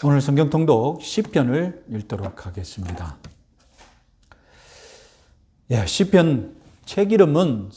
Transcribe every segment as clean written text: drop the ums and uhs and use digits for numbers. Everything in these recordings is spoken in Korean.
오늘 성경 통독 시편을 읽도록 하겠습니다. 시편 책 이름은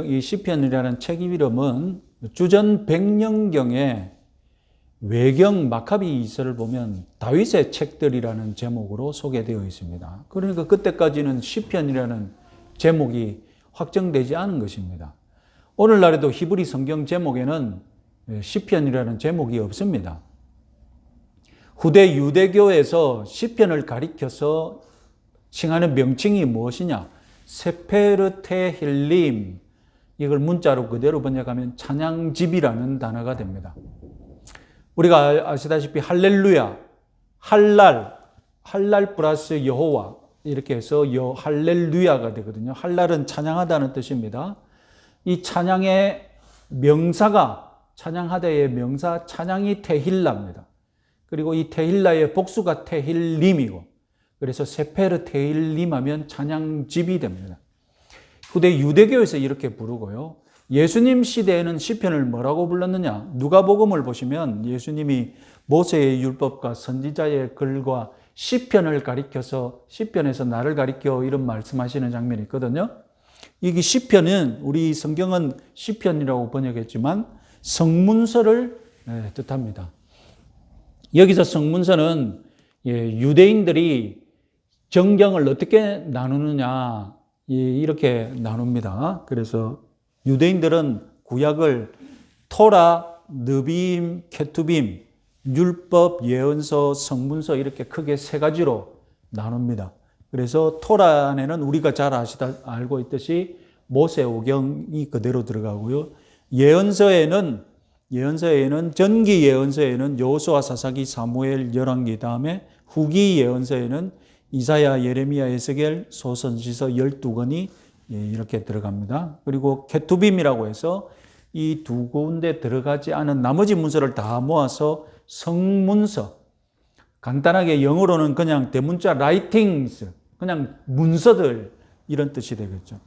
이 시편이라는 책 이름은 주전 100년경에 외경 마카비서를 보면 다윗의 책들이라는 제목으로 소개되어 있습니다. 그러니까 그때까지는 시편이라는 제목이 확정되지 않은 것입니다. 오늘날에도 히브리 성경 제목에는 시편이라는 제목이 없습니다. 후대 유대교에서 시편을 가리켜서 칭하는 명칭이 무엇이냐? 세페르 테힐림, 이걸 문자로 그대로 번역하면 찬양집이라는 단어가 됩니다. 우리가 아시다시피 할렐루야, 할랄 플러스 여호와 이렇게 해서 할렐루야가 되거든요. 할랄은 찬양하다는 뜻입니다. 이 찬양의 명사가, 찬양하다의 명사 찬양이 테힐라입니다. 그리고 이 테힐라의 복수가 테힐림이고, 그래서 세페르 테힐림 하면 찬양집이 됩니다. 후대 유대교에서 이렇게 부르고요. 예수님 시대에는 시편을 뭐라고 불렀느냐? 누가복음을 보시면 예수님이 모세의 율법과 선지자의 글과 시편을 가리켜서 시편에서 나를 가리켜 이런 말씀하시는 장면이 있거든요. 이게 시편은 우리 성경은 시편이라고 번역했지만 성문서를 뜻합니다. 여기서 성문서는 유대인들이 정경을 어떻게 나누느냐 이렇게 나눕니다. 그래서 유대인들은 구약을 토라, 느비임, 케투빔, 율법, 예언서, 성문서 이렇게 크게 세 가지로 나눕니다. 그래서 토라 안에는 우리가 잘 알고 있듯이 모세오경이 그대로 들어가고요. 예언서에는 전기 예언서에는 여호수아, 사사기, 사무엘, 열왕기, 다음에 후기 예언서에는 이사야, 예레미야, 에스겔, 소선지서 12권이 이렇게 들어갑니다. 그리고 케투빔이라고 해서 이 두 군데 들어가지 않은 나머지 문서를 다 모아서 성문서, 간단하게 영어로는 그냥 대문자 writings, 그냥 문서들 이런 뜻이 되겠죠.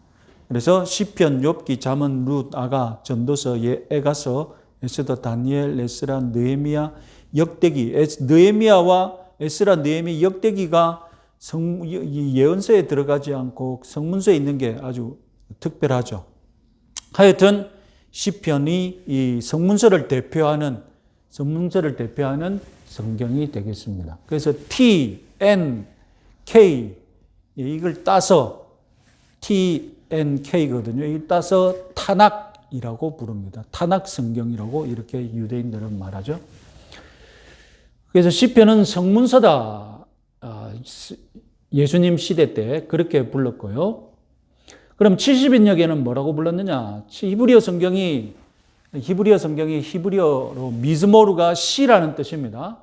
그래서 시편, 욥기, 잠언, 룻, 아가, 전도서, 에가서, 에스더, 다니엘, 에스라, 느헤미야, 역대기, 느헤미야와 에스라, 느헤미, 역대기가 예언서에 들어가지 않고 성문서에 있는 게 아주 특별하죠. 하여튼 시편이 이 성문서를 대표하는 성경이 되겠습니다. 그래서 T, N, K 이걸 따서 T, N, K거든요. 이걸 따서 타낙이라고 부릅니다. 타낙 성경이라고 이렇게 유대인들은 말하죠. 그래서 시편은 성문서다. 예수님 시대 때 그렇게 불렀고요. 그럼 70인역에는 뭐라고 불렀느냐? 히브리어 성경이 히브리어로 미즈모르가 시라는 뜻입니다.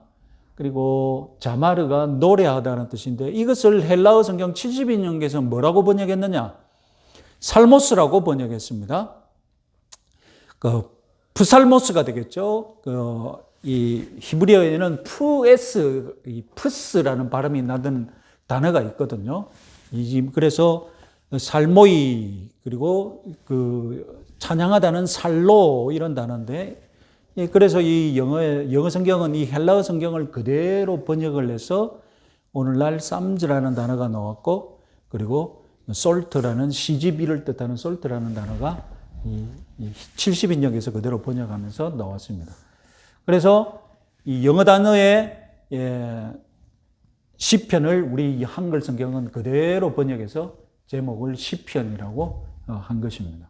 그리고 자마르가 노래하다는 뜻인데 이것을 헬라어 성경 70인역에서 뭐라고 번역했느냐? 살모스라고 번역했습니다. 프살모스가 되겠죠. 이 히브리어에는 푸스라는 발음이 나는 단어가 있거든요. 그래서 살모이 그리고 찬양하다는 살로 이런 단어인데, 그래서 이 영어 성경은 이 헬라어 성경을 그대로 번역을 해서 오늘날 쌈즈라는 단어가 나왔고, 그리고 솔트라는 시집이를 뜻하는 솔트라는 단어가 이 70인역에서 그대로 번역하면서 나왔습니다. 그래서 이 영어 단어의 시편을 우리 한글 성경은 그대로 번역해서 제목을 시편이라고 한 것입니다.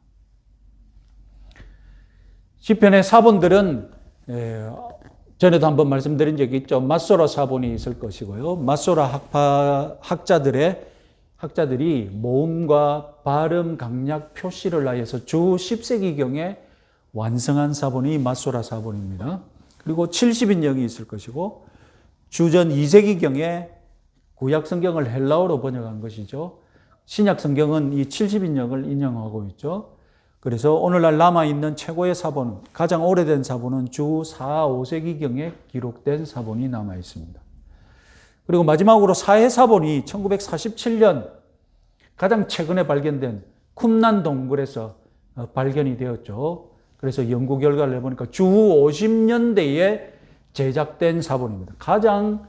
시편의 사본들은 전에도 한번 말씀드린 적이 있죠. 맛소라 사본이 있을 것이고요. 맛소라 학자들이 모음과 발음 강약 표시를 하여서 주 10세기경에 완성한 사본이 맛소라 사본입니다. 그리고 70인역이 있을 것이고, 주전 2세기경에 구약 성경을 헬라어로 번역한 것이죠. 신약 성경은 이 70인역을 인용하고 있죠. 그래서 오늘날 남아있는 최고의 사본, 가장 오래된 사본은 주 4, 5세기경에 기록된 사본이 남아있습니다. 그리고 마지막으로 사해 사본이 1947년 가장 최근에 발견된 쿰난 동굴에서 발견이 되었죠. 그래서 연구 결과를 해보니까 주 50년대에 제작된 사본입니다. 가장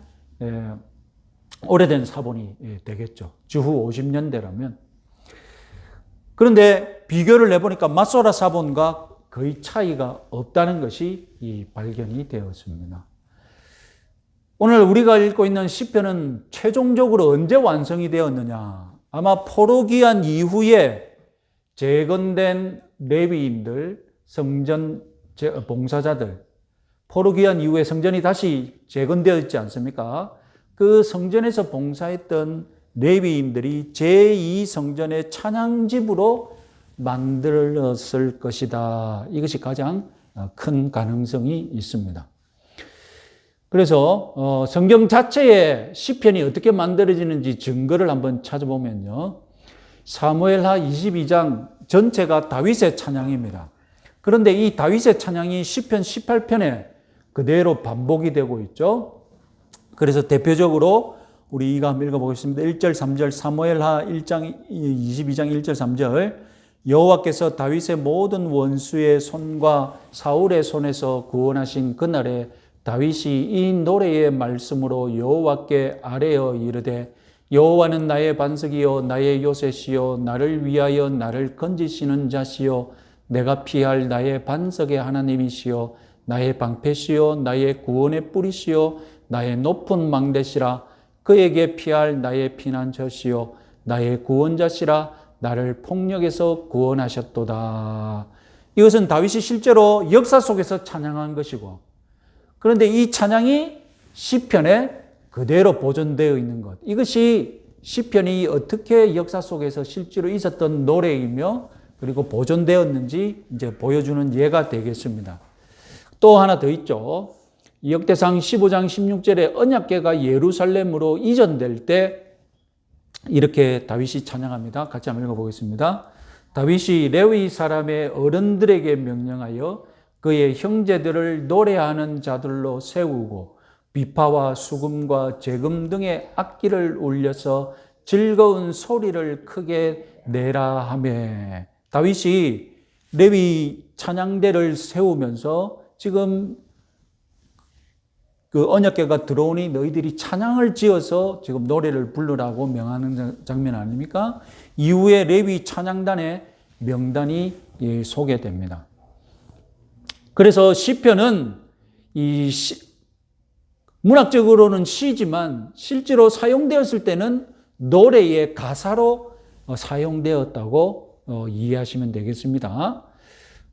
오래된 사본이 되겠죠. 주후 50년대라면. 그런데 비교를 해보니까 맛소라 사본과 거의 차이가 없다는 것이 발견이 되었습니다. 오늘 우리가 읽고 있는 시편은 최종적으로 언제 완성이 되었느냐? 아마 포로기한 이후에 재건된 레위인들, 성전 봉사자들, 포로기한 이후에 성전이 다시 재건되어 있지 않습니까? 그 성전에서 봉사했던 레위인들이 제2성전의 찬양집으로 만들었을 것이다. 이것이 가장 큰 가능성이 있습니다. 그래서 성경 자체에 시편이 어떻게 만들어지는지 증거를 한번 찾아보면요. 사무엘하 22장 전체가 다윗의 찬양입니다. 그런데 이 다윗의 찬양이 시편 18편에 그대로 반복이 되고 있죠. 그래서 대표적으로 우리 이거 한번 읽어보겠습니다. 1절 3절 사무엘하 1장 22장 1절 3절 여호와께서 다윗의 모든 원수의 손과 사울의 손에서 구원하신 그날에 다윗이 이 노래의 말씀으로 여호와께 아뢰어 이르되 여호와는 나의 반석이요 나의 요새시요 나를 위하여 나를 건지시는 자시요 내가 피할 나의 반석의 하나님이시요 나의 방패시요 나의 구원의 뿌리시요 나의 높은 망대시라 그에게 피할 나의 피난처시요 나의 구원자시라 나를 폭력에서 구원하셨도다. 이것은 다윗이 실제로 역사 속에서 찬양한 것이고, 그런데 이 찬양이 시편에 그대로 보존되어 있는 것, 이것이 시편이 어떻게 역사 속에서 실제로 있었던 노래이며 그리고 보존되었는지 이제 보여주는 예가 되겠습니다. 또 하나 더 있죠. 역대상 15장 16절에 언약궤가 예루살렘으로 이전될 때 이렇게 다윗이 찬양합니다. 같이 한번 읽어보겠습니다. 다윗이 레위 사람의 어른들에게 명령하여 그의 형제들을 노래하는 자들로 세우고 비파와 수금과 제금 등의 악기를 울려서 즐거운 소리를 크게 내라 하며, 다윗이 레위 찬양대를 세우면서 지금 그 언약궤가 들어오니 너희들이 찬양을 지어서 지금 노래를 부르라고 명하는 장면 아닙니까? 이후에 레위 찬양단의 명단이 소개됩니다. 그래서 시편은 문학적으로는 시지만 실제로 사용되었을 때는 노래의 가사로 사용되었다고 이해하시면 되겠습니다.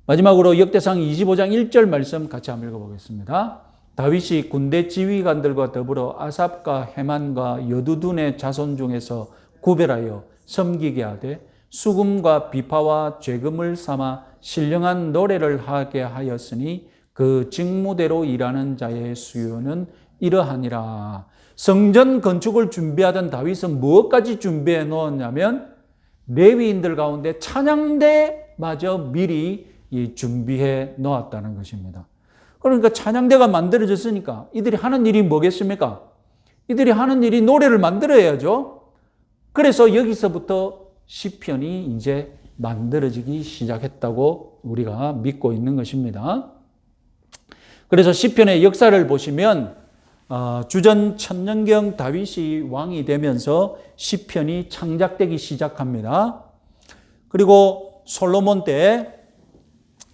마지막으로 역대상 25장 1절 말씀 같이 한번 읽어보겠습니다. 다윗이 군대 지휘관들과 더불어 아삽과 헤만과 여두둔의 자손 중에서 구별하여 섬기게 하되 수금과 비파와 죄금을 삼아 신령한 노래를 하게 하였으니 그 직무대로 일하는 자의 수요는 이러하니라. 성전 건축을 준비하던 다윗은 무엇까지 준비해 놓았냐면 레위인들 가운데 찬양대마저 미리 준비해 놓았다는 것입니다. 그러니까 찬양대가 만들어졌으니까 이들이 하는 일이 뭐겠습니까? 이들이 하는 일이 노래를 만들어야죠. 그래서 여기서부터 시편이 이제 만들어지기 시작했다고 우리가 믿고 있는 것입니다. 그래서 시편의 역사를 보시면 주전 천년경 다윗이 왕이 되면서 시편이 창작되기 시작합니다. 그리고 솔로몬 때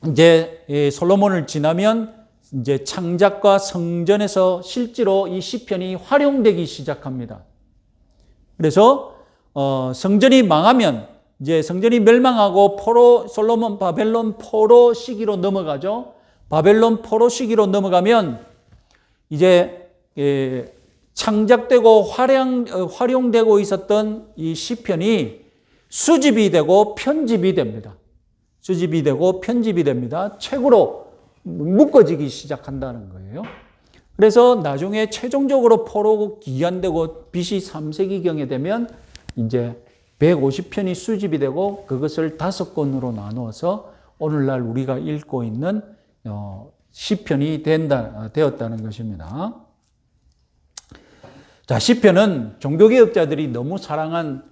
이제 솔로몬을 지나면 이제 창작과 성전에서 실제로 이 시편이 활용되기 시작합니다. 그래서 성전이 망하면 이제 성전이 멸망하고 솔로몬 바벨론 포로 시기로 넘어가죠. 바벨론 포로 시기로 넘어가면 이제 창작되고 활용되고 있었던 이 시편이 수집이 되고 편집이 됩니다. 수집이 되고 편집이 됩니다. 책으로 묶어지기 시작한다는 거예요. 그래서 나중에 최종적으로 포로 기한되고 BC 3세기경에 되면 이제 150편이 수집이 되고 그것을 5권으로 나누어서 오늘날 우리가 읽고 있는 시편이 되었다는 것입니다. 자, 시편은 종교개혁자들이 너무 사랑한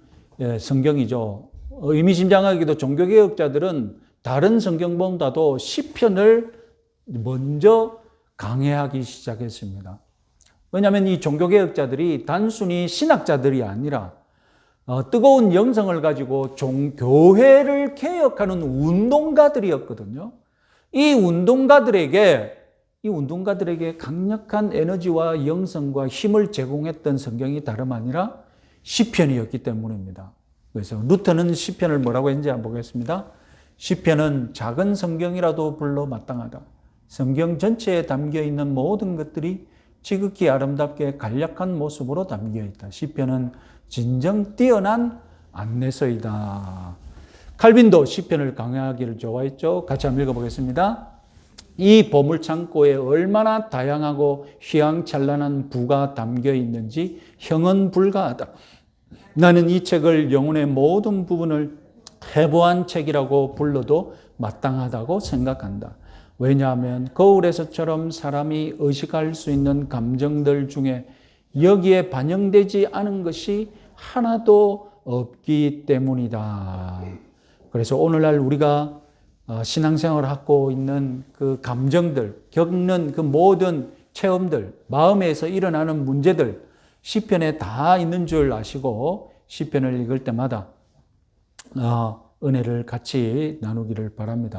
성경이죠. 의미심장하게도 종교개혁자들은 다른 성경보다도 시편을 먼저 강해하기 시작했습니다. 왜냐하면 이 종교개혁자들이 단순히 신학자들이 아니라 뜨거운 영성을 가지고 교회를 개혁하는 운동가들이었거든요. 이 운동가들에게 강력한 에너지와 영성과 힘을 제공했던 성경이 다름 아니라 시편이었기 때문입니다. 그래서 루터는 시편을 뭐라고 했는지 한번 보겠습니다. 시편은 작은 성경이라도 불러 마땅하다. 성경 전체에 담겨 있는 모든 것들이 지극히 아름답게 간략한 모습으로 담겨 있다. 시편은 진정 뛰어난 안내서이다. 칼빈도 시편을 강해하기를 좋아했죠. 같이 한번 읽어보겠습니다. 이 보물창고에 얼마나 다양하고 휘황찬란한 부가 담겨 있는지 형은 불가하다. 나는 이 책을 영혼의 모든 부분을 해부한 책이라고 불러도 마땅하다고 생각한다. 왜냐하면 거울에서처럼 사람이 의식할 수 있는 감정들 중에 여기에 반영되지 않은 것이 하나도 없기 때문이다. 그래서 오늘날 우리가 신앙생활을 하고 있는 그 감정들, 겪는 그 모든 체험들, 마음에서 일어나는 문제들, 시편에 다 있는 줄 아시고 시편을 읽을 때마다 은혜를 같이 나누기를 바랍니다.